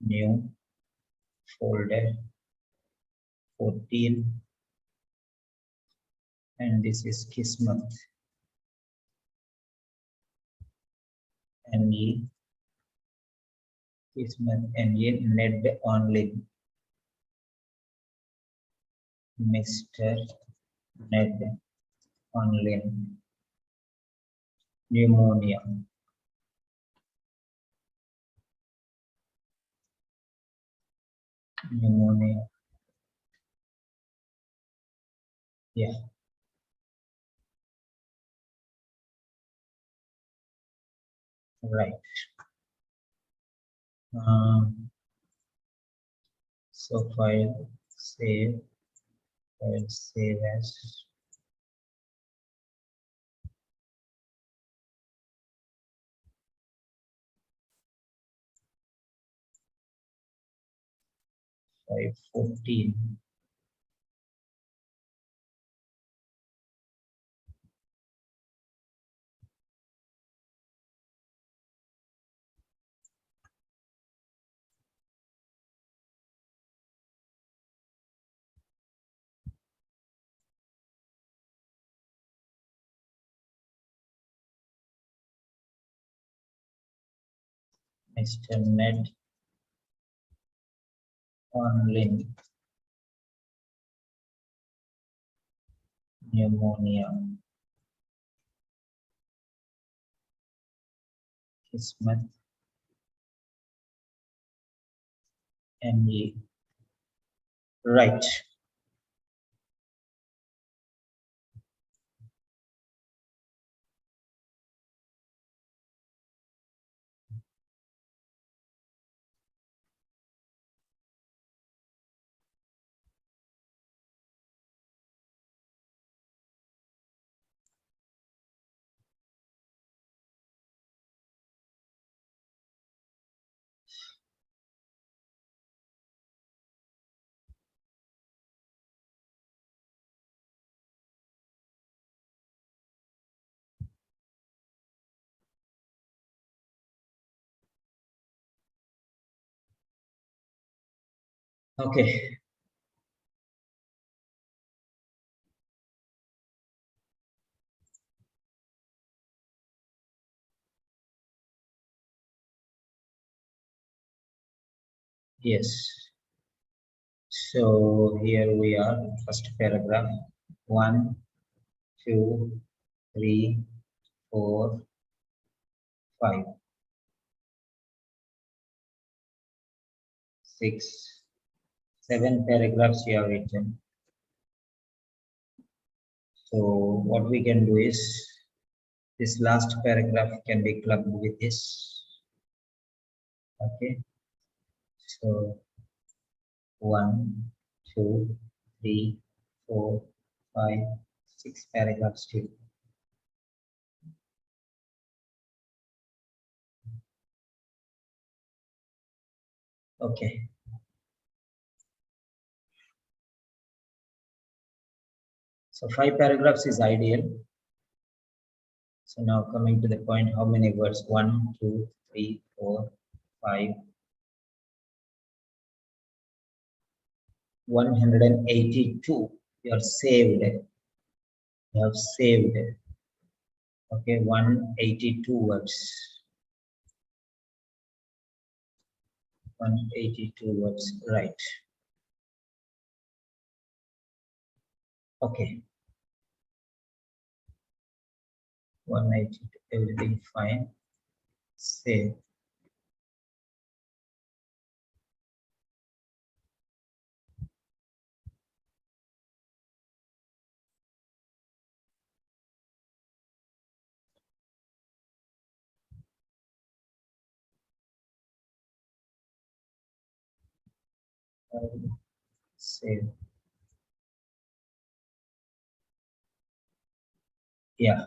S1: new folder 14. And this is Kismat. NE. Kismat NE Ned online. Mr. Ned online. Pneumonia. Pneumonia. Yeah. Right. So file save as 514. Mr. Ned online. Pneumonia. Kismet NE. Right. Okay. Yes. So here we are, first paragraph. 1, 2, 3, 4, 5, 6, 7 paragraphs you have written. So what we can do is this last paragraph can be clubbed with this. Okay. So 1, 2, 3, 4, 5, 6 paragraphs still. Okay. So 5 paragraphs is ideal. So now coming to the point, how many words? 1, 2, 3, 4, 5, 182. You are saved. You have saved. Okay, 182 words. 182 words, right. Okay. 182, everything fine. Save. Save. Yeah.